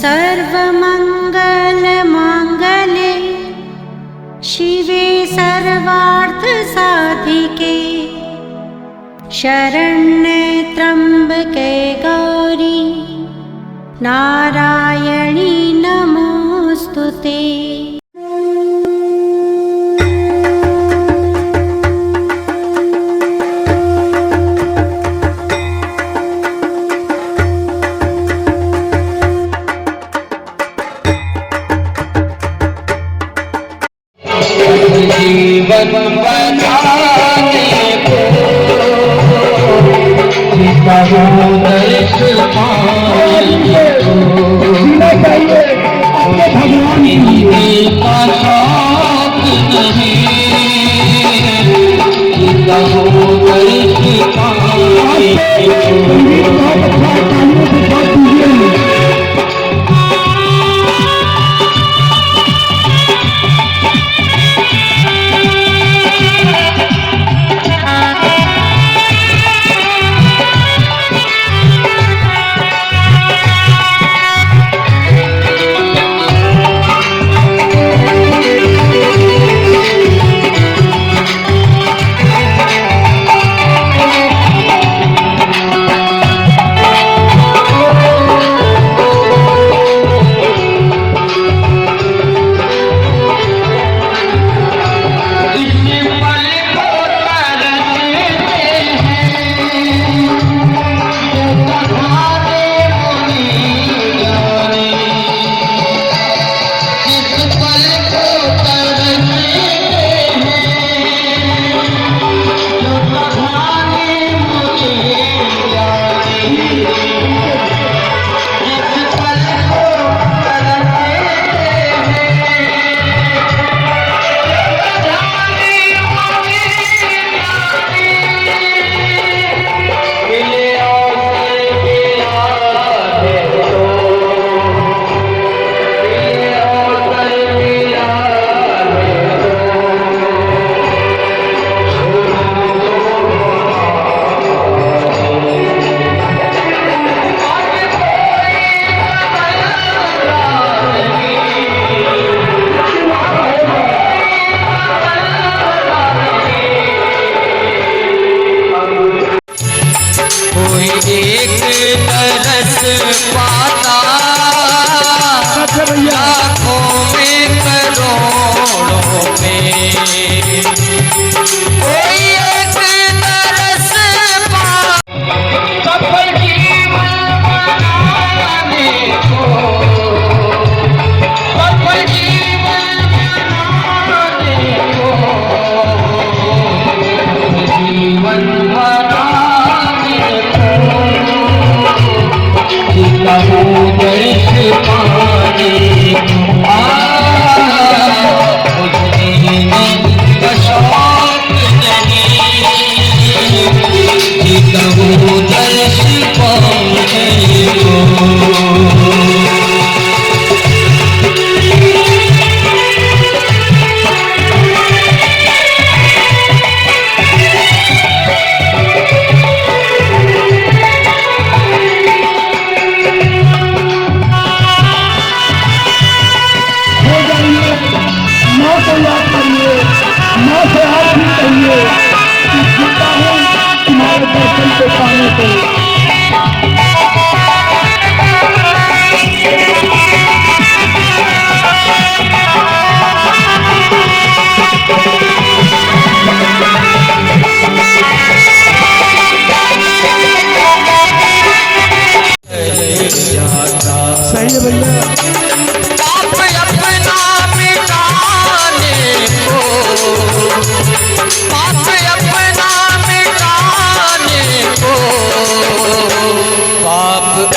सर्वमंगल मांगल्ये शिवे सर्वार्थ साधिके शरण्ये त्र्यंबके गौरी नारायणी नमोस्तुते। जीवन बनाने को दर्श पाने को भगवान का शौक नहीं दर्श पाने एक तरस पाता लाखों में करोड़ों में कोई एक तरस पाता जीवन बनाने को जीवन बनाने को जीवन दर्श पाने का शौक नहीं दर्श पाने को। तुम्हारे दर्शन को पाने को सही है भैया।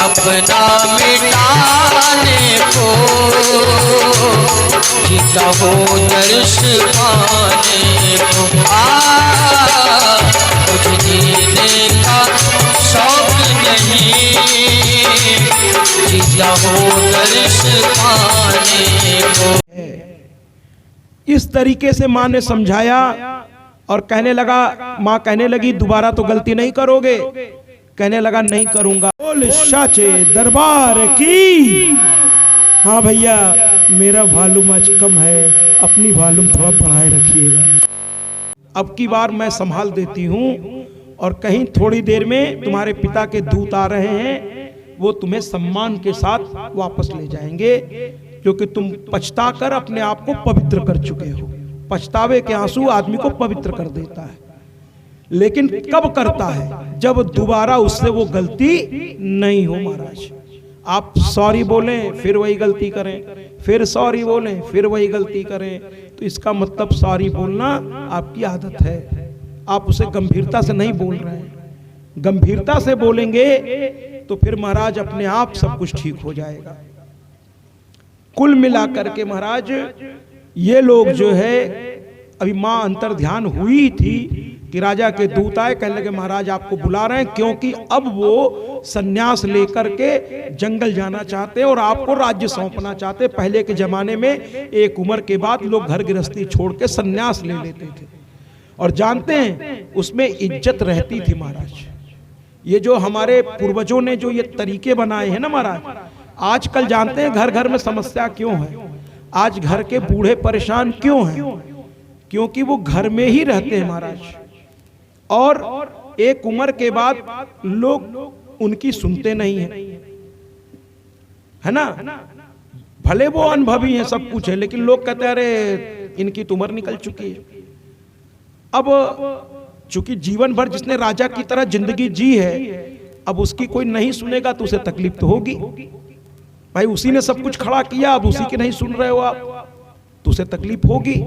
अपना मिटाने को जीता हो दर्श पाने को कुछ जीने का शौक नहीं जीता हो दर्श पाने को। इस तरीके से माँ ने समझाया और कहने लगा, माँ कहने लगी दोबारा तो गलती नहीं करोगे? कहने लगा नहीं करूंगा। बोल साचे दरबार की। हाँ भैया, मेरा वॉल्यूम आज कम है, अपनी वॉल्यूम थोड़ा बढ़ाए रखिएगा। अब की बार मैं संभाल देती हूँ, और कहीं थोड़ी देर में तुम्हारे पिता के दूत आ रहे हैं, वो तुम्हें सम्मान के साथ वापस ले जाएंगे, क्योंकि तुम पछता कर अपने आप को पवित्र कर चुके हो। पछतावे के आंसू आदमी को पवित्र कर देता है, लेकिन कब करता है? जब दोबारा उससे वो गलती नहीं हो। महाराज, आप सॉरी बोलें फिर वही गलती करें, फिर सॉरी बोलें फिर वही गलती करें, तो इसका मतलब सॉरी बोलना आपकी आदत है। आप उसे गंभीरता से नहीं बोल रहे हैं। गंभीरता से बोलेंगे तो फिर महाराज अपने आप सब कुछ ठीक हो जाएगा। कुल मिलाकर के महाराज, ये लोग जो है, अभी मां अंतर ध्यान हुई थी कि राजा के दूत आए, कहने लगे महाराज आपको बुला रहे हैं, क्योंकि अब वो सन्यास लेकर के जंगल जाना चाहते हैं और आपको राज्य सौंपना चाहते। पहले के जमाने में एक उम्र के बाद लोग घर गृहस्थी छोड़ के सन्यास ले लेते थे, और जानते हैं उसमें इज्जत रहती थी। महाराज, ये जो हमारे पूर्वजों ने जो ये तरीके बनाए हैं ना महाराज, आजकल जानते हैं घर घर में समस्या क्यों है? आज घर के बूढ़े परेशान क्यों हैं? क्योंकि वो घर में ही रहते हैं महाराज, और एक उम्र के बाद लोग उनकी सुनते नहीं है ना। भले वो अनुभवी हैं, सब कुछ है, लेकिन लोग कहते हैं अरे इनकी तो उम्र निकल चुकी है। अब चूंकि जीवन भर जिसने राजा की तरह जिंदगी जी है, अब उसकी कोई नहीं सुनेगा तो उसे तकलीफ तो होगी। भाई उसी ने सब कुछ खड़ा किया, अब उसी की नहीं सुन रहे हो आप, तो उसे तकलीफ होगी।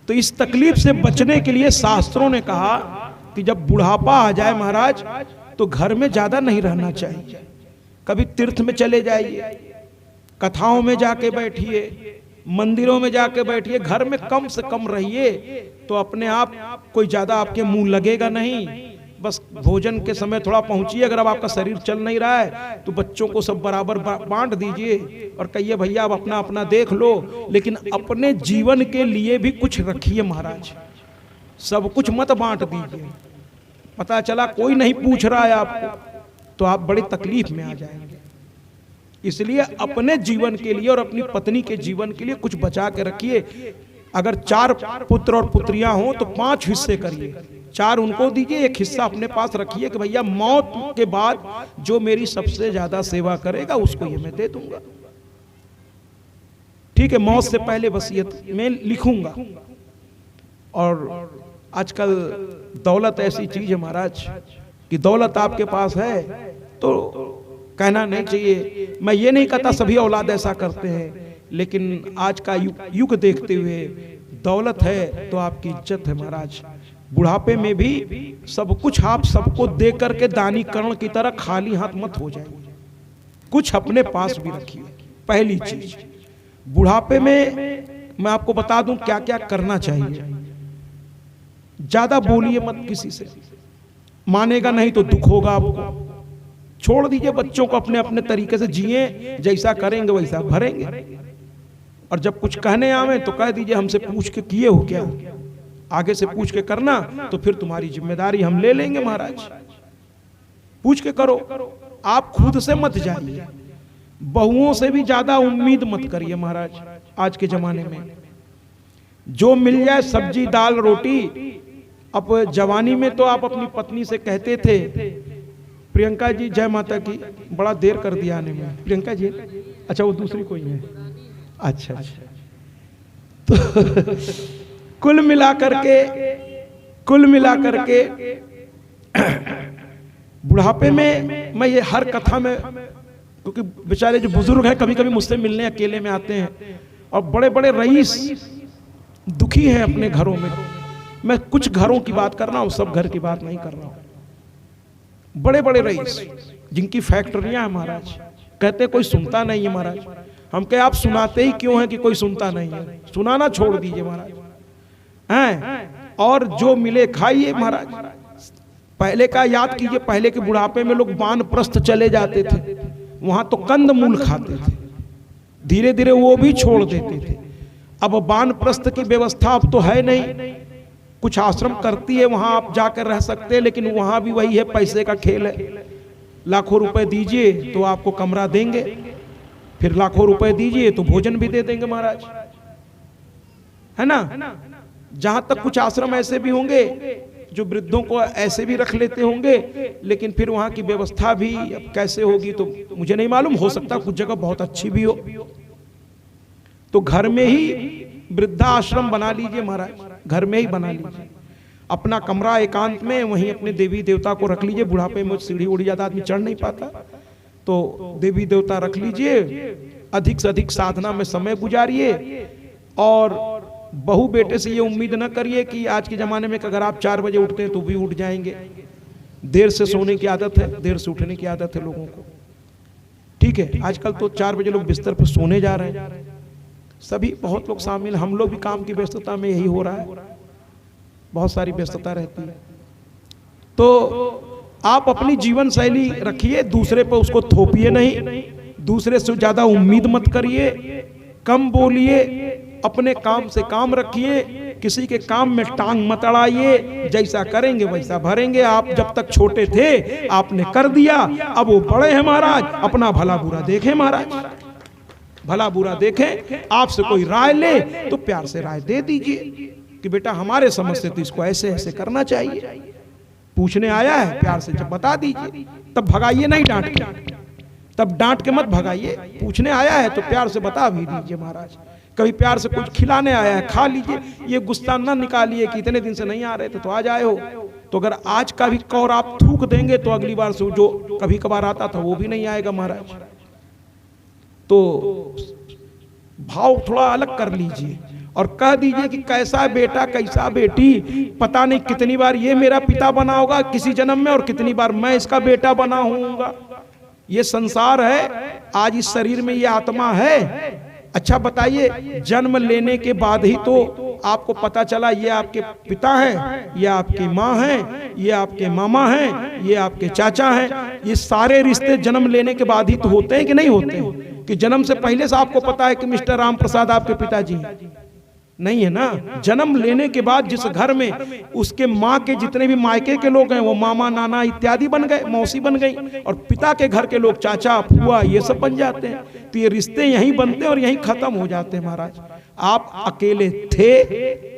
तो इस तकलीफ से बचने के लिए शास्त्रों ने कहा कि जब बुढ़ापा आ जाए महाराज, तो घर में ज्यादा नहीं रहना चाहिए। कभी तीर्थ में चले जाइए, कथाओं में जाके बैठिए, मंदिरों में जाके बैठिए, घर में कम से कम रहिए, तो अपने आप कोई ज्यादा आपके मुंह लगेगा नहीं। बस भोजन के समय थोड़ा पहुंचिए, अगर अब आपका शरीर चल नहीं रहा है तो बच्चों को सब बराबर बांट दीजिए और कहिए भैया आप अपना अपना देख लो, लेकिन अपने जीवन के लिए भी कुछ रखिए महाराज। सब कुछ मत बांट दीजिए। पता चला कोई नहीं पूछ रहा है आपको, तो आप बड़ी तकलीफ में आ जाएंगे। इसलिए अपने जीवन के लिए और अपनी पत्नी के जीवन के लिए कुछ बचा के रखिए। अगर 4 पुत्र और पुत्रियां हो तो 5 हिस्से करिए, 4 उनको दीजिए, 1 हिस्सा अपने पास रखिए कि भैया मौत के बाद जो मेरी सबसे ज्यादा सेवा करेगा उसको ये मैं दे दूंगा। ठीक है, मौत से पहले वसीयत में लिखूंगा। और आजकल दौलत ऐसी चीज है महाराज कि दौलत आपके पास है तो कहना नहीं चाहिए। मैं ये नहीं कहता सभी औलाद ऐसा करते हैं, लेकिन आज का युग देखते हुए दौलत है तो आपकी इज्जत है महाराज। बुढ़ापे में भी सब कुछ आप सबको दे करके दानी कर्ण की तरह खाली हाथ मत हो जाइए, कुछ अपने पास भी रखिए। पहली चीज, बुढ़ापे में मैं आपको बता दूं क्या क्या करना चाहिए। ज्यादा बोलिए मत किसी से, मानेगा नहीं तो दुख होगा आपको। छोड़ दीजिए बच्चों को अपने अपने तरीके से जिए, जैसा करेंगे वैसा भरेंगे। और जब कुछ कहने आवे तो कह दीजिए हमसे पूछ के किए हो क्या, आगे से पूछ के करना तो फिर तुम्हारी जिम्मेदारी हम ले लेंगे महाराज। पूछ के करो, आप खुद से मत जाइए। बहुओं से भी ज्यादा उम्मीद मत करिए महाराज। आज के जमाने में जो मिल जाए सब्जी दाल रोटी। अब जवानी में तो आप अपनी पत्नी से कहते थे, प्रियंका जी जय माता की, बड़ा देर कर दिया आने में। प्रियंका जी, अच्छा वो दूसरी कोई है, अच्छा अच्छा। तो कुल मिलाकर के बुढ़ापे में मैं ये हर कथा में, क्योंकि बेचारे जो बुजुर्ग हैं कभी कभी मुझसे मिलने अकेले में आते हैं, और बड़े बड़े रईस दुखी हैं अपने घरों में। मैं कुछ घरों की बात कर रहा हूं, सब घर की बात नहीं कर रहा हूं। बड़े बड़े रईस जिनकी फैक्ट्रियां हैं महाराज, कहते कोई सुनता नहीं है महाराज। हम कहे आप सुनाते ही क्यों हैं कि कोई सुनता नहीं है, सुनाना छोड़ दीजिए महाराज हैं। और जो मिले खाइए महाराज। पहले का याद कीजिए, पहले के बुढ़ापे में लोग वानप्रस्थ चले जाते थे, वहां तो कंद मूल खाते थे, धीरे धीरे वो भी छोड़ देते थे। अब वानप्रस्थ की व्यवस्था अब तो है नहीं, कुछ आश्रम करती है, वहां आप जाकर रह सकते हैं, लेकिन वहां भी वही है, पैसे का खेल है। लाखों रुपए दीजिए तो आपको कमरा देंगे, फिर लाखों रुपए दीजिए तो भोजन भी दे देंगे महाराज, है ना। जहां तक कुछ आश्रम ऐसे भी होंगे जो वृद्धों को ऐसे भी रख लेते होंगे, लेकिन फिर वहां की व्यवस्था भी अब कैसे होगी तो मुझे नहीं मालूम, हो सकता कुछ जगह बहुत अच्छी भी हो। तो घर में ही वृद्धा आश्रम बना लीजिए महाराज, घर में ही बना लीजिए, अपना कमरा एकांत में, वहीं अपने देवी देवता को रख लीजिए। बुढ़ापे में सीढ़ी उड़ जाता, आदमी चढ़ नहीं पाता, तो देवी देवता रख लीजिए, अधिक से अधिक साधना में समय गुजारिए। और बहू बेटे से ये उम्मीद न करिए कि आज के जमाने में अगर आप 4 बजे उठते हैं तो भी उठ जाएंगे। देर से सोने की आदत है, देर से उठने की आदत है लोगों को, ठीक है। आजकल तो 4 बजे लोग बिस्तर पर सोने जा रहे हैं, सभी बहुत लोग शामिल, हम लोग भी काम की व्यस्तता में यही हो रहा है, बहुत सारी व्यस्तता रहती है। तो आप अपनी जीवन शैली रखिए, दूसरे पर उसको थोपिए नहीं, दूसरे से ज्यादा उम्मीद मत करिए, कम बोलिए, अपने काम से काम रखिए, किसी के काम में टांग मत अड़ाइए, जैसा करेंगे वैसा भरेंगे। आप जब तक छोटे थे आपने कर दिया, अब वो बड़े हैं महाराज, अपना भला बुरा देखें महाराज, भला बुरा देखें। आपसे कोई राय ले तो प्यार से राय दे दीजिए कि बेटा हमारे समझ से तो इसको ऐसे ऐसे करना चाहिए, पूछने आया है प्यार से जब बता दीजिए, तब भगाइए नहीं डांट के, तब डांट के मत भगाइए, पूछने आया है तो प्यार से बता भी दीजिए महाराज। कभी प्यार से कुछ खिलाने आया है, खा लीजिए, ये गुस्सा ना निकालिए कि इतने दिन से नहीं आ रहे थे तो आज आए हो। तो अगर आज का भी कौर आप थूक देंगे तो अगली बार से जो कभी कभार आता था वो भी नहीं आएगा महाराज। तो भाव थोड़ा अलग कर लीजिए और कह दीजिए कि कैसा बेटा कैसा बेटी, पता नहीं कितनी बार ये मेरा पिता बना होगा किसी जन्म में और कितनी बार मैं इसका बेटा बना होऊंगा। ये संसार है, आज इस शरीर में ये आत्मा है। अच्छा बताइए, जन्म लेने के बाद ही तो आपको पता चला ये आपके पिता हैं, ये आपकी माँ हैं, ये आपके मामा हैं, ये आपके चाचा हैं। ये सारे रिश्ते जन्म लेने के बाद ही तो होते हैं कि नहीं होते हैं? कि जन्म से पहले से आपको पता है कि मिस्टर राम प्रसाद आपके पिताजी हैं? नहीं है ना। जन्म लेने के बाद जिस घर में उसके माँ के जितने भी मायके के लोग हैं वो मामा नाना इत्यादि बन गए, मौसी बन गई, और पिता के घर के लोग चाचा फुआ ये सब बन जाते हैं। तो ये रिश्ते यहीं बनते हैं और यहीं खत्म हो जाते हैं महाराज। आप अकेले थे,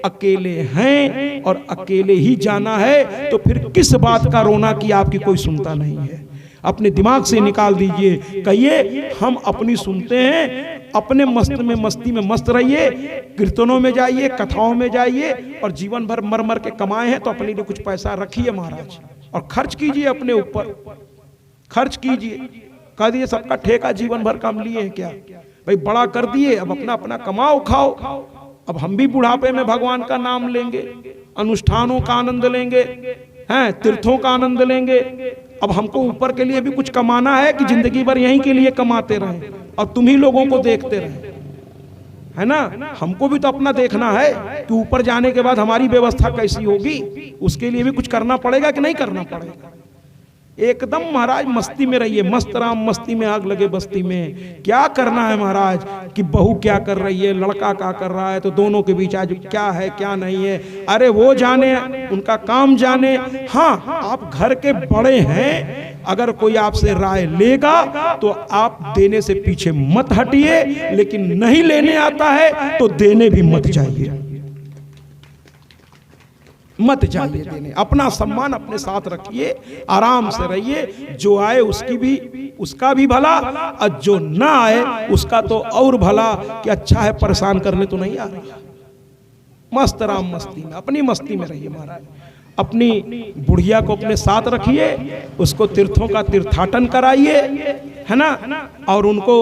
अकेले हैं और अकेले ही जाना है, तो फिर किस बात का रोना कि आपकी कोई सुनता नहीं है। अपने दिमाग से निकाल दीजिए, कहिए हम अपनी सुनते हैं, अपने मस्ती में मस्त रहिए, कीर्तनों में जाइए, कथाओं में जाइए, और जीवन भर मर मर के कमाए हैं तो अपने लिए कुछ पैसा रखिए महाराज और खर्च कीजिए, अपने ऊपर खर्च कीजिए। कह दिए सबका ठेका जीवन भर काम लिए हैं क्या भाई, बड़ा कर दिए, अब अपना अपना कमाओ खाओ। अब हम भी बुढ़ापे में भगवान का नाम लेंगे, अनुष्ठानों का आनंद लेंगे, हैं तीर्थों का आनंद लेंगे। अब हमको ऊपर के लिए भी कुछ कमाना है कि जिंदगी भर यहीं के लिए कमाते रहें और तुम ही लोगों को देखते रहें, है ना। हमको भी तो अपना देखना है कि ऊपर जाने के बाद हमारी व्यवस्था कैसी होगी, उसके लिए भी कुछ करना पड़ेगा कि नहीं करना पड़ेगा। एकदम महाराज मस्ती में रहिए, मस्त राम मस्ती में आग लगे बस्ती में। क्या करना है महाराज कि बहू क्या कर रही है, लड़का क्या कर रहा है, तो दोनों के बीच आज क्या है क्या नहीं है, अरे वो जाने, उनका काम जाने। हाँ, आप घर के बड़े हैं, अगर कोई आपसे राय लेगा तो आप देने से पीछे मत हटिए, लेकिन नहीं लेने आता है तो देने भी मत जाइए, मत जाइए देने। अपना सम्मान अपने साथ रखिए, आराम से रहिए, जो आए उसका भी भला और जो ना आए उसका तो और भला, कि अच्छा है परेशान करने तो नहीं आ रहा। मस्त राम मस्ती में, अपनी मस्ती में रहिए महाराज। अपनी बुढ़िया को अपने साथ रखिए, उसको तीर्थों का तीर्थाटन कराइए, है ना, और उनको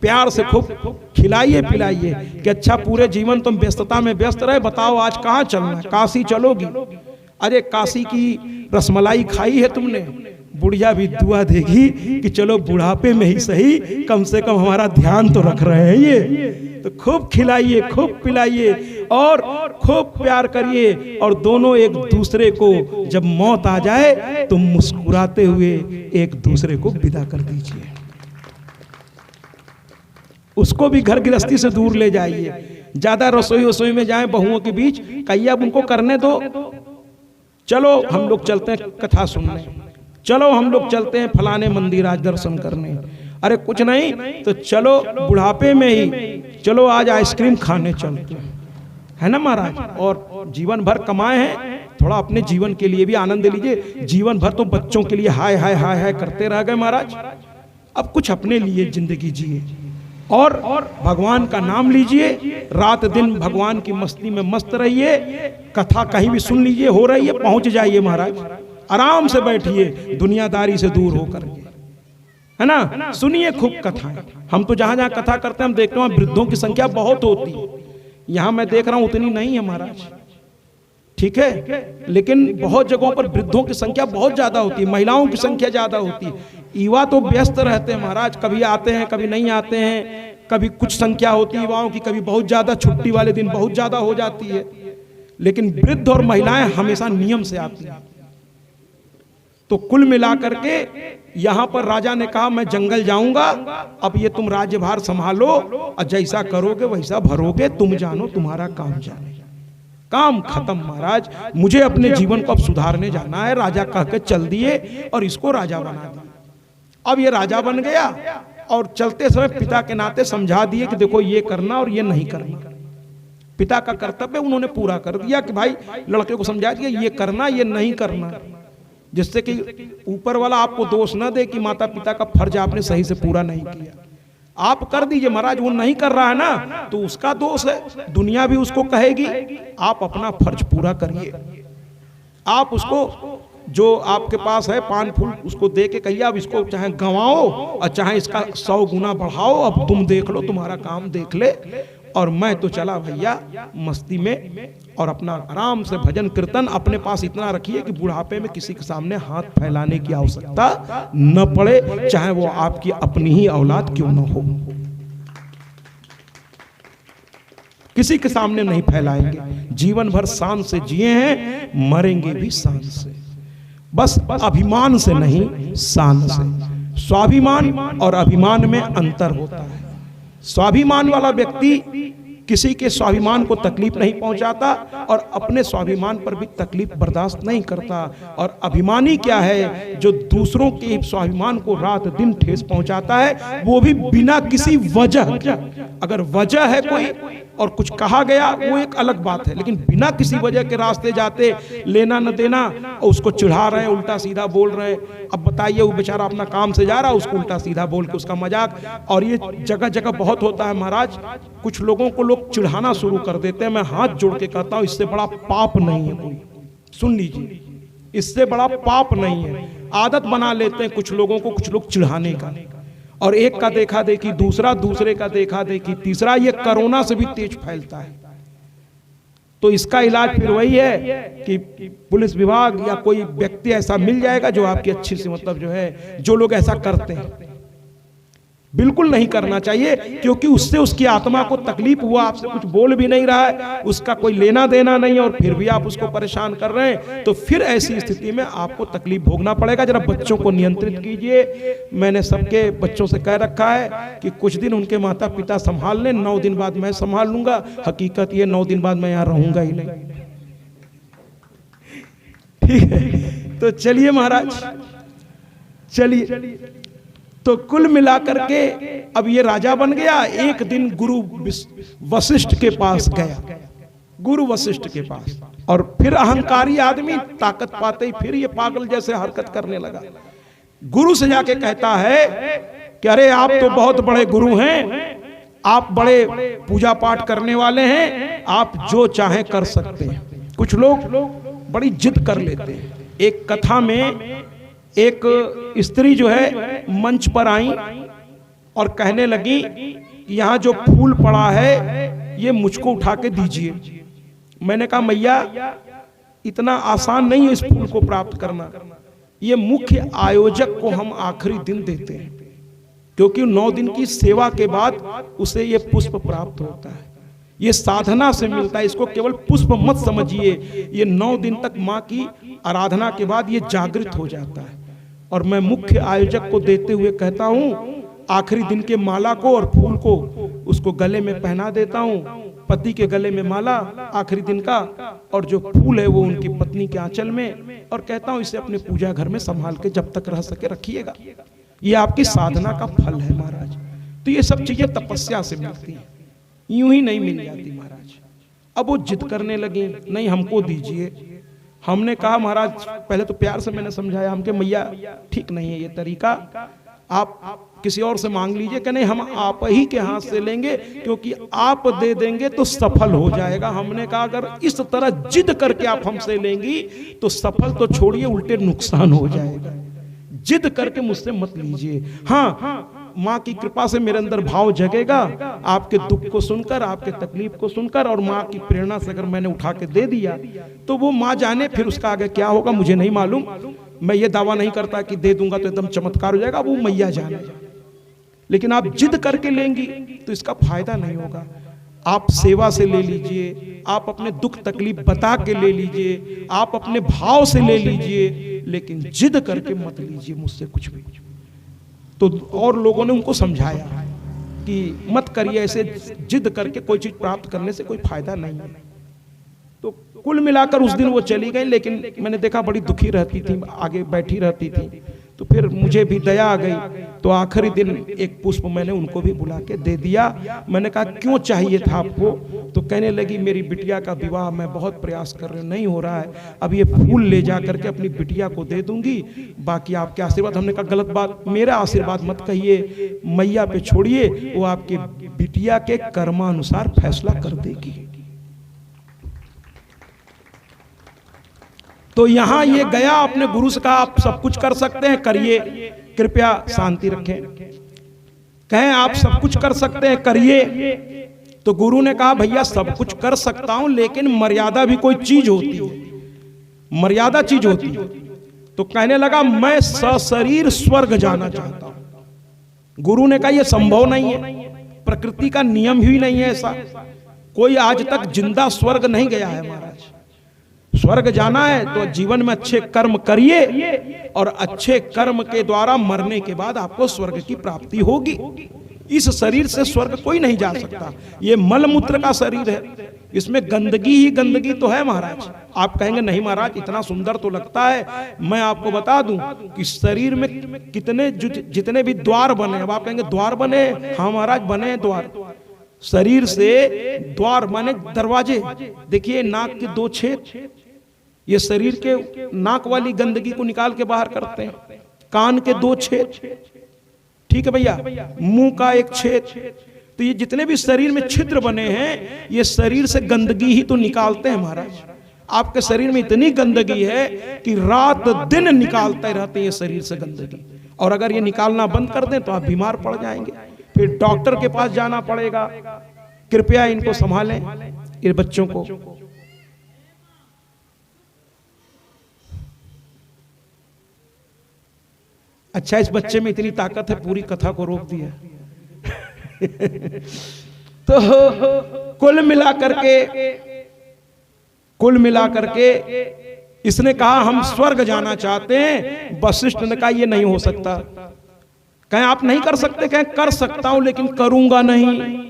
प्यार से खूब खिलाइए पिलाइए कि अच्छा पूरे जीवन तुम व्यस्तता में व्यस्त रहे, बताओ आज कहाँ चलना है, काशी चलोगी? अरे काशी की रसमलाई खाई है तुमने? बुढ़िया भी दुआ देगी कि चलो बुढ़ापे में ही सही, कम से कम हमारा ध्यान तो रख रहे हैं ये। तो खूब खिलाइए, खूब पिलाइए और खूब प्यार करिए, और दोनों एक दूसरे को जब मौत आ जाए तो मुस्कुराते हुए एक दूसरे को विदा कर दीजिए। उसको भी घर गृहस्थी से दूर ले जाइए, ज्यादा रसोई में जाएं बहुओं के बीच, कहिए अब उनको करने दो, चलो हम लोग चलते हैं कथा सुनने, चलो हम लोग चलते हैं फलाने मंदिर आज दर्शन करने, अरे कुछ नहीं तो चलो बुढ़ापे में ही चलो आज आइसक्रीम खाने चलते हैं, है ना महाराज। और जीवन भर कमाए हैं, थोड़ा अपने जीवन के लिए भी आनंद लीजिए। जीवन भर तो बच्चों के लिए हाय हाय हाय हाय करते रह गए महाराज, अब कुछ अपने लिए जिंदगी जिए और भगवान का नाम लीजिए, रात दिन भगवान की मस्ती में मस्त रहिए। कथा कहीं भी सुन लीजिए, हो रही है पहुंच जाइए महाराज, आराम से बैठिए दुनियादारी से दूर होकर, है ना। सुनिए खूब कथाएं। हम तो जहां जहां कथा करते हैं हम देखते हैं वृद्धों की संख्या बहुत होती है, यहां मैं देख रहा हूं उतनी नहीं है महाराज, ठीक है, लेकिन बहुत जगहों पर वृद्धों की संख्या बहुत ज्यादा होती है, महिलाओं की संख्या ज्यादा होती है। युवा तो व्यस्त रहते हैं महाराज, कभी आते हैं कभी नहीं आते हैं, कभी कुछ संख्या होती है युवाओं की, कभी बहुत ज्यादा, छुट्टी वाले दिन बहुत ज्यादा हो जाती है, लेकिन वृद्ध और महिलाएं हमेशा नियम से आती हैं। तो कुल मिलाकर के यहां पर राजा ने कहा मैं जंगल जाऊंगा, अब ये तुम राज्यभार संभालो और जैसा करोगे वैसा भरोगे, तुम जानो तुम्हारा काम जाने। काम खत्म महाराज, मुझे अपने जीवन को अब सुधारने जाना है, राजा कह के चल दिए और इसको राजा बना दिया। अब ये राजा बन गया और चलते समय पिता के नाते समझा दिए कि देखो ये करना और ये नहीं करना। पिता का कर्तव्य उन्होंने पूरा कर दिया कि भाई लड़के को समझा दिया ये करना ये नहीं करना, जिससे कि ऊपर वाला आपको दोष ना दे कि माता पिता का फर्ज आपने सही से पूरा नहीं किया। आप कर दीजिए महाराज, वो नहीं कर रहा है ना तो उसका दोष है, दुनिया भी उसको कहेगी। आप अपना फर्ज पूरा करिए, आप उसको जो आपके पास है पान फूल उसको दे के कहिए अब इसको चाहे गंवाओ और चाहे इसका 100 गुना बढ़ाओ, अब तुम देख लो, तुम्हारा काम देख ले, और मैं तो चला भैया मस्ती में, और अपना आराम से भजन कीर्तन अपने पास इतना रखिए कि बुढ़ापे में किसी के सामने हाथ फैलाने की आवश्यकता न पड़े, चाहे वो आपकी अपनी ही औलाद क्यों न हो, किसी के सामने नहीं फैलाएंगे। जीवन भर शान से जिए हैं, मरेंगे भी शान से, बस अभिमान से नहीं शान से। स्वाभिमान और अभिमान में अंतर होता है। स्वाभिमान वाला व्यक्ति किसी के स्वाभिमान को तकलीफ नहीं पहुंचाता और अपने स्वाभिमान पर भी तकलीफ बर्दाश्त नहीं करता। और अभिमानी क्या है, जो दूसरों के स्वाभिमान को रात दिन ठेस पहुंचाता है, वो भी बिना किसी वजह, अगर वजह है कोई और कुछ कहा गया वो एक अलग बात है, लेकिन बिना किसी वजह के रास्ते जाते, लेना न देना, और उसको चिढ़ा रहे हैं, उल्टा सीधा बोल रहे हैं। अब बताइए वो बेचारा अपना काम से जा रहा है, उसको उल्टा सीधा बोल के उसका मजाक। और ये जगह जगह बहुत होता है महाराज, कुछ लोगों को लोग चिढ़ाना शुरू कर देते हैं। मैं हाथ जोड़ के कहता हूं इससे बड़ा पाप नहीं है कोई, सुन लीजिए, इससे बड़ा पाप नहीं है। आदत बना लेते हैं कुछ लोगों को, कुछ लोग चिढ़ाने का, और एक का देखा देखी दूसरा, दूसरे का देखा देखी तीसरा, ये कोरोना से भी तेज फैलता है। तो इसका इलाज फिर वही है कि पुलिस विभाग या कोई व्यक्ति ऐसा मिल जाएगा जो आपकी अच्छी से मतलब जो है, जो लोग ऐसा करते हैं बिल्कुल नहीं करना चाहिए, क्योंकि उससे उसकी आत्मा को तकलीफ हुआ, आपसे कुछ बोल भी नहीं रहा है, उसका कोई लेना देना नहीं, और फिर भी आप उसको परेशान कर रहे हैं, तो फिर ऐसी स्थिति में आपको तकलीफ भोगना पड़ेगा। जरा बच्चों को नियंत्रित कीजिए। मैंने सबके बच्चों से कह रखा है कि कुछ दिन उनके माता पिता संभाल लें, 9 दिन बाद मैं संभाल लूंगा। हकीकत ये 9 दिन बाद मैं यहाँ रहूंगा ही नहीं, ठीक है। तो चलिए महाराज, चलिए। तो कुल मिलाकर के अब ये राजा बन गया। एक दिन गुरु वशिष्ठ के पास गया, गुरु वशिष्ठ के पास, और फिर अहंकारी आदमी ताकत पाते ही फिर ये पागल जैसे हरकत करने लगा। गुरु से जाके कहता है कि अरे आप तो बहुत बड़े गुरु हैं, आप बड़े पूजा पाठ करने वाले हैं, आप जो चाहे कर सकते हैं। कुछ लोग बड़ी जिद कर लेते हैं। एक कथा में एक स्त्री जो है मंच पर आई और कहने लगी कि यहाँ जो फूल पड़ा है ये मुझको उठा के दीजिए। मैंने कहा मैया इतना आसान नहीं है इस फूल को प्राप्त करना, ये मुख्य आयोजक को हम आखिरी दिन देते हैं, क्योंकि 9 दिन की सेवा के बाद उसे ये पुष्प प्राप्त होता है, ये साधना से मिलता है। इसको केवल पुष्प मत समझिए, ये 9 दिन तक माँ की आराधना के बाद ये जागृत हो जाता है। और मैं मुख्य आयोजक को देते हुए कहता हूँ आखिरी दिन के माला को और फूल को उसको गले में पहना देता हूँ, पति के गले में माला आखिरी दिन का, और जो फूल है वो उनकी पत्नी के आंचल में, और कहता हूँ इसे अपने पूजा घर में संभाल के जब तक रह सके रखिएगा। ये आपकी साधना का फल है महाराज। तो ये सब चीजें तपस्या से मिलती हैं, यूं ही नहीं मिल जाती महाराज। अब वो जिद करने लगे, नहीं हमको दीजिए। हमने कहा महाराज, पहले तो प्यार से मैंने समझाया, हमके मैया ठीक नहीं है ये तरीका, आप किसी और से मांग लीजिए। कि नहीं हम आप ही के हाथ से लेंगे, क्योंकि आप दे देंगे तो सफल हो जाएगा। हमने कहा अगर इस तरह जिद करके आप हमसे लेंगी तो सफल तो छोड़िए, उल्टे नुकसान हो जाएगा। जिद करके मुझसे मत लीजिए। हाँ, माँ की कृपा से मेरे अंदर भाव जगेगा, आपके दुख को सुनकर, आपके तकलीफ को सुनकर, और माँ की प्रेरणा से अगर मैंने उठा के दे दिया तो वो माँ जाने फिर उसका आगे क्या होगा मुझे नहीं मालूम। मैं ये दावा नहीं करता कि दे दूंगा तो एकदम चमत्कार हो जाएगा, वो मैया जाने। लेकिन आप जिद करके लेंगी तो इसका फायदा नहीं होगा। आप सेवा से ले लीजिए, आप अपने दुख तकलीफ बता के ले लीजिए, आप अपने भाव से ले लीजिए, लेकिन जिद करके मत लीजिए मुझसे कुछ भी। तो और लोगों ने उनको समझाया कि मत करिए ऐसे, जिद करके कोई चीज प्राप्त करने से कोई फायदा नहीं है। तो कुल मिलाकर उस दिन वो चली गई, लेकिन मैंने देखा बड़ी दुखी रहती थी, आगे बैठी रहती थी। तो फिर मुझे भी दया आ गई, तो आखिरी दिन एक पुष्प मैंने उनको भी बुला के दे दिया। मैंने कहा क्यों चाहिए था आपको? तो कहने लगी मेरी बिटिया का विवाह मैं बहुत प्रयास कर रही हूँ, नहीं हो रहा है, अब ये फूल ले जा करके अपनी बिटिया को दे दूंगी, बाकी आपके आशीर्वाद। हमने कहा गलत बात, मेरा आशीर्वाद मत कहिए, मैया पे छोड़िए, वो आपके बिटिया के कर्मानुसार फैसला कर देगी। तो यहां ये गया, अपने गुरु से कहा आप सब कुछ कर सकते हैं, करिए, कृपया शांति रखें। कहें आप सब कुछ कर सकते हैं, करिए। तो गुरु ने कहा भैया सब कुछ कर सकता हूं, लेकिन मर्यादा भी कोई चीज होती है, मर्यादा चीज होती है। तो कहने लगा मैं सशरीर स्वर्ग जाना चाहता हूं। गुरु ने कहा यह संभव नहीं है, प्रकृति का नियम ही नहीं है ऐसा। कोई आज तक जिंदा स्वर्ग नहीं गया है महाराज। स्वर्ग जाना है तो जीवन में अच्छे कर्म करिए, और अच्छे कर्म के द्वारा मरने के बाद आपको स्वर्ग की प्राप्ति होगी। इस शरीर से स्वर्ग कोई नहीं जा सकता। ये मल मूत्र का शरीर है, इसमें गंदगी ही गंदगी तो है महाराज। आप कहेंगे नहीं महाराज इतना सुंदर तो लगता है। मैं आपको बता दूं कि शरीर में कितने जितने भी द्वार बने, अब आप कहेंगे द्वार बने, हाँ महाराज बने द्वार। शरीर से द्वार माने दरवाजे। देखिए नाक के 2 छेद, ये शरीर के नाक वाली गंदगी को निकाल के बाहर करते हैं। कान के 2 छेद, ठीक है भैया, मुंह का 1 छेद। तो ये जितने भी शरीर में छिद्र बने हैं, ये शरीर से गंदगी ही तो निकालते हैं महाराज। आपके शरीर में इतनी गंदगी है कि रात दिन निकालते रहते हैं ये शरीर से गंदगी, और अगर ये निकालना बंद कर दें तो आप बीमार पड़ जाएंगे, फिर डॉक्टर के पास जाना पड़ेगा। कृपया इनको संभालें, इन बच्चों को। अच्छा इस बच्चे में इतनी ताकत है, पूरी कथा को रोक दिया। तो कुल मिलाकर के इसने कहा हम स्वर्ग जाना चाहते हैं। वशिष्ठ ने कहा ये नहीं हो सकता। कहें आप नहीं कर सकते? कहें कर सकता हूं लेकिन करूंगा नहीं।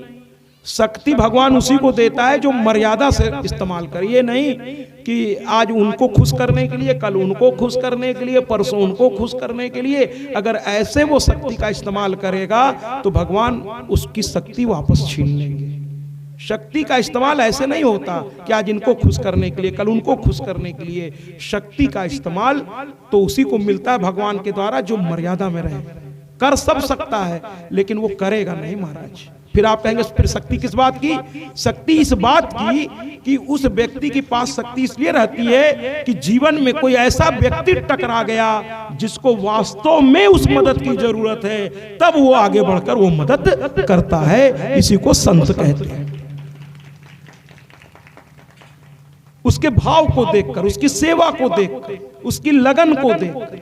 शक्ति भगवान उसी को देता है जो मर्यादा से इस्तेमाल करे। ये नहीं कि आज उनको खुश करने के लिए, कल उनको खुश करने के लिए, परसों उनको खुश करने के लिए। अगर ऐसे वो शक्ति का इस्तेमाल करेगा तो भगवान उसकी शक्ति वापस छीन लेंगे। शक्ति का इस्तेमाल ऐसे नहीं होता कि आज इनको खुश करने के लिए, कल उनको खुश करने के लिए। शक्ति का इस्तेमाल तो उसी को मिलता है भगवान के द्वारा जो मर्यादा में रहे। कर सब सकता है लेकिन वो करेगा नहीं महाराज। फिर आप कहेंगे फिर शक्ति किस बात की? शक्ति इस बात की कि उस व्यक्ति के पास शक्ति इसलिए रहती है कि जीवन में कोई ऐसा व्यक्ति टकरा गया जिसको वास्तव में उस मदद की जरूरत है, तब वो आगे बढ़कर वो मदद करता है। इसी को संत कहते हैं। उसके भाव को देखकर, उसकी सेवा को देखकर, उसकी लगन को देखकर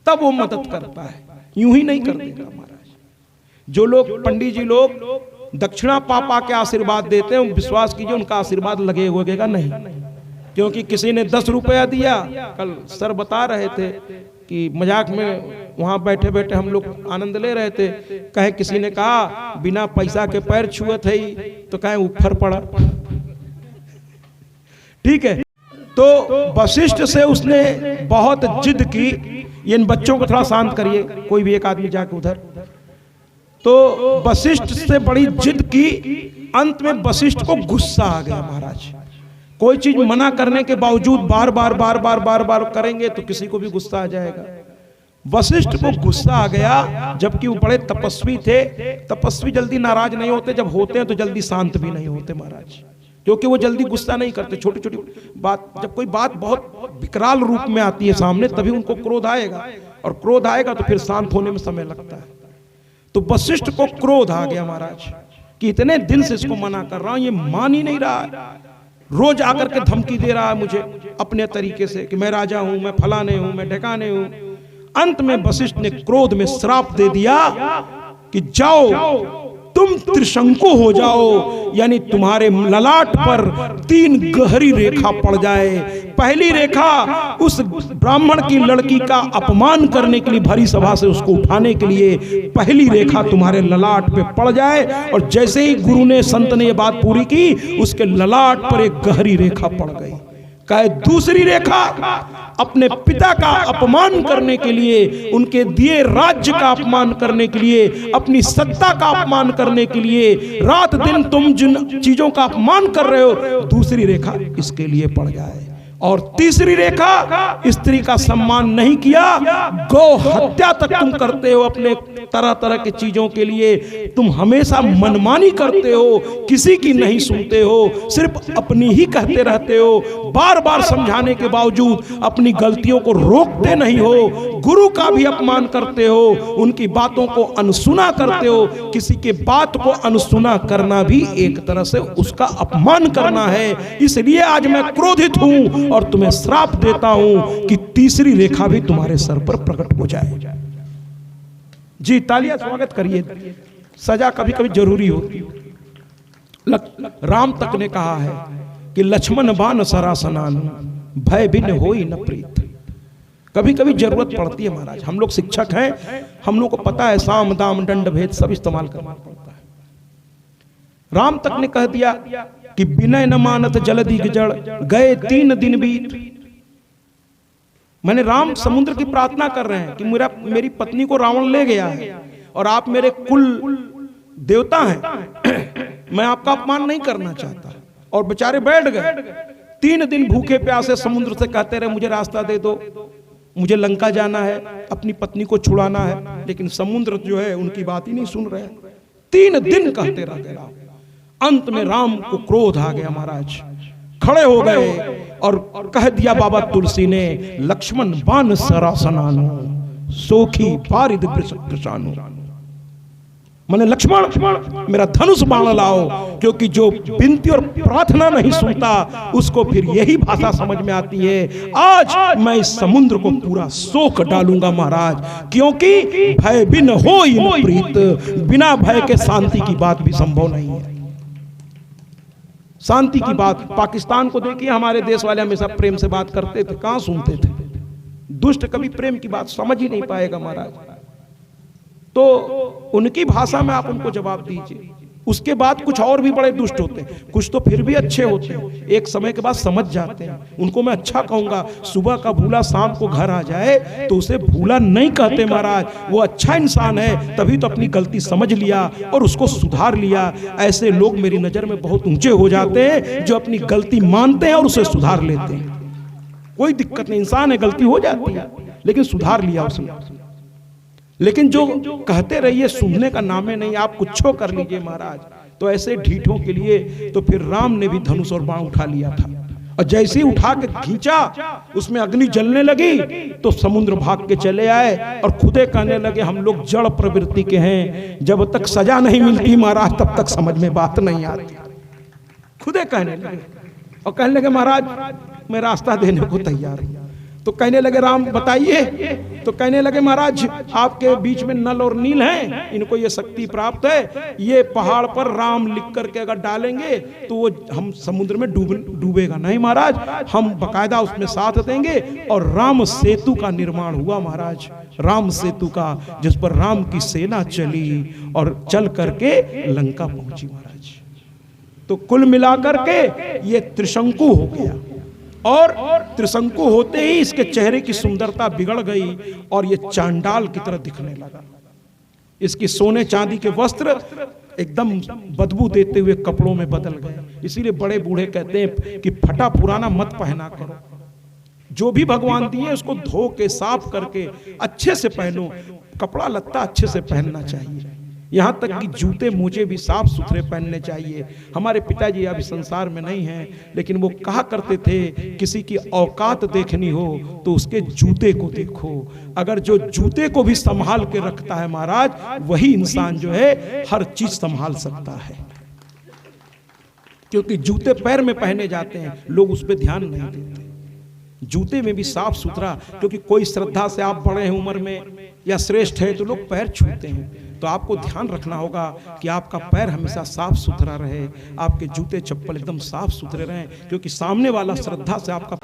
तब वो मदद करता है, यूं ही नहीं कर देगा महाराज। जो लोग पंडित जी लोग दक्षिणा पापा के आशीर्वाद देते हैं, विश्वास कीजिए उनका आशीर्वाद लगेगा नहीं। क्योंकि किसी ने 10 रुपया दिया, कल सर बता रहे थे कि मजाक में वहां बैठे बैठे हम लोग आनंद ले रहे थे। कहे किसी ने कहा बिना पैसा के पैर छुए थे, तो कहे ऊपर पड़ा। ठीक है, तो वशिष्ठ से उसने बहुत जिद की, ये इन बच्चों को थोड़ा शांत करिए, कोई भी एक आदमी जाके उधर। तो वशिष्ठ से बड़ी जिद की, अंत में वशिष्ठ को गुस्सा आ गया महाराज। कोई चीज मना करने के बावजूद बार बार करेंगे तो किसी को भी गुस्सा आ जाएगा। वशिष्ठ को गुस्सा आ गया, जबकि वो बड़े तपस्वी थे। तपस्वी जल्दी नाराज नहीं होते, जब होते हैं तो जल्दी शांत भी नहीं होते महाराज, क्योंकि वो जल्दी गुस्सा नहीं करते। छोटी छोटी बात, जब कोई बात बहुत विकराल रूप में आती है सामने, तभी उनको क्रोध आएगा, और क्रोध आएगा तो फिर शांत होने में समय लगता है। तो वशिष्ठ को क्रोध आ गया महाराज कि इतने दिन से इसको मना कर रहा हूं, ये मान ही नहीं रहा है, रोज आकर के धमकी दे रहा है मुझे अपने तरीके से कि मैं राजा हूं, मैं फलाने हूं, मैं ढकाने हूं। अंत में वशिष्ठ ने क्रोध में श्राप दे दिया कि जाओ तुम त्रिशंकु हो जाओ, यानी तुम्हारे ललाट पर 3 गहरी रेखा पड़ जाए। पहली रेखा उस ब्राह्मण की लड़की का अपमान करने के लिए, भरी सभा से उसको उठाने के लिए पहली रेखा तुम्हारे ललाट पे पड़ जाए, और जैसे ही गुरु ने, संत ने ये बात पूरी की, उसके ललाट पर एक गहरी रेखा पड़ गई। कहे दूसरी रेखा अपने पिता का अपमान करने के लिए, उनके दिए राज्य का अपमान करने के लिए, अपनी सत्ता का अपमान करने के लिए, रात दिन तुम जिन चीजों का अपमान कर रहे हो, दूसरी रेखा इसके लिए पड़ जाए। और तीसरी रेखा, स्त्री का सम्मान नहीं किया, गौ हत्या तक तुम करते हो अपने तरह तरह की चीजों के लिए, तुम हमेशा मनमानी करते हो, किसी की नहीं सुनते हो, सिर्फ अपनी ही कहते रहते हो, बार बार समझाने के बावजूद अपनी गलतियों को रोकते नहीं हो, गुरु का भी अपमान करते हो, उनकी बातों को अनसुना करते हो। किसी के बात को अनसुना करना भी एक तरह से उसका अपमान करना है। इसलिए आज मैं क्रोधित हूं और तुम्हें श्राप देता हूं कि तीसरी रेखा भी तुम्हारे सर पर प्रकट हो जाए। जी तालियां स्वागत करिए। सजा कभी कभी जरूरी होती है। राम तक ने कहा है कि लक्ष्मण बाण सरासनान भय बिन होई न प्रीत। कभी कभी जरूरत पड़ती है महाराज। हम लोग शिक्षक हैं, हम लोग को पता है साम दाम दंड भेद सब इस्तेमाल करना पड़ता है। राम तक ने कह दिया कि विनय न मानत जलधि जड़ गए 3 दिन बीत। मैंने राम समुद्र की प्रार्थना कर रहे हैं कि मेरी पत्नी को रावण ले गया है और आप मेरे कुल देवता हैं, मैं आपका अपमान नहीं करना चाहता। और बेचारे बैठ गए 3 दिन भूखे प्यासे समुद्र से कहते रहे मुझे रास्ता दे दो, मुझे लंका जाना है, अपनी पत्नी को छुड़ाना है। लेकिन समुद्र जो है उनकी बात ही नहीं सुन रहे। 3 दिन कहते रह गए राम। अंत में राम को क्रोध आ गया महाराज, खड़े हो गए और कह दिया बाबा तुलसी ने, लक्ष्मण बाण सरासनानो सोखी पारिद कृषानो। मैंने लक्ष्मण मेरा धनुष बाण लाओ, क्योंकि जो विनती और प्रार्थना नहीं सुनता उसको फिर यही भाषा समझ में आती है। आज मैं इस समुद्र को पूरा सोख डालूंगा महाराज, क्योंकि भय बिन होई न प्रीत। बिना भय के शांति की बात भी संभव नहीं है। शांति की बात, पाकिस्तान को देखिए, हमारे देश वाले हमेशा प्रेम से बात करते थे, कहां सुनते थे। दुष्ट कभी प्रेम की बात समझ ही नहीं पाएगा महाराज। तो उनकी भाषा में आप उनको जवाब दीजिए। उसके बाद कुछ और भी बड़े दुष्ट होते हैं, कुछ तो फिर भी अच्छे होते हैं, एक समय के बाद समझ जाते हैं। उनको मैं अच्छा कहूंगा, सुबह का भूला शाम को घर आ जाए तो उसे भूला नहीं कहते महाराज, वो अच्छा इंसान है, तभी तो अपनी गलती समझ लिया और उसको सुधार लिया। ऐसे लोग मेरी नजर में बहुत ऊंचे हो जाते हैं, जो अपनी गलती मानते हैं और उसे सुधार लेते हैं। कोई दिक्कत नहीं, इंसान है, गलती हो जाती है, लेकिन सुधार लिया उसने। लेकिन जो कहते रहिए, सुनने का नामे नहीं, आप कुछो कर लीजिए महाराज। तो ऐसे ढीठों के लिए तो फिर राम ने भी धनुष और बाण उठा लिया था, और जैसे ही उठा के खींचा उसमें अग्नि जलने लगी तो समुद्र भाग के चले आए और खुदे कहने लगे हम लोग जड़ प्रवृत्ति के हैं, जब तक सजा नहीं मिलती महाराज तब तक समझ में बात नहीं आती। खुदे कहने लगे और कहने लगे महाराज मैं रास्ता देने को तैयार हूं। तो कहने लगे राम बताइए। तो कहने लगे महाराज आपके बीच में नल और नील हैं, इनको ये शक्ति प्राप्त है, ये पहाड़ पर राम लिख करके अगर डालेंगे तो वो हम समुद्र में डूबेगा नहीं महाराज, हम बकायदा उसमें साथ देंगे। और राम सेतु का निर्माण हुआ महाराज, राम सेतु का, जिस पर राम की सेना चली और चल करके लंका पहुंची महाराज। तो कुल मिलाकर के ये त्रिशंकु हो गया। और त्रिशंकु होते ही इसके चेहरे की सुंदरता बिगड़ गई और ये चांडाल की तरह दिखने लगा। इसकी सोने चांदी के वस्त्र एकदम बदबू देते हुए कपड़ों में बदल गए। इसीलिए बड़े बूढ़े कहते हैं कि फटा पुराना मत पहना करो, जो भी भगवान दिए उसको धो के साफ करके अच्छे से पहनो। कपड़ा लत्ता अच्छे से पहनना चाहिए, यहाँ तक कि जूते मोजे भी साफ सुथरे पहनने चाहिए। हमारे पिताजी अभी संसार में नहीं हैं, लेकिन वो कहा करते थे किसी की औकात देखनी हो तो उसके जूते को देखो। अगर जो जूते को भी संभाल के रखता है महाराज, वही इंसान जो है हर चीज संभाल सकता है। क्योंकि जूते पैर में पहने जाते हैं, लोग उस पर ध्यान नहीं देते। जूते में भी साफ सुथरा, क्योंकि कोई श्रद्धा से आप बड़े हैं उम्र में या श्रेष्ठ है तो लोग पैर छूते हैं, तो आपको ध्यान रखना होगा कि आपका पैर हमेशा साफ सुथरा रहे, आपके जूते चप्पल एकदम साफ सुथरे रहें, क्योंकि सामने वाला श्रद्धा से आपका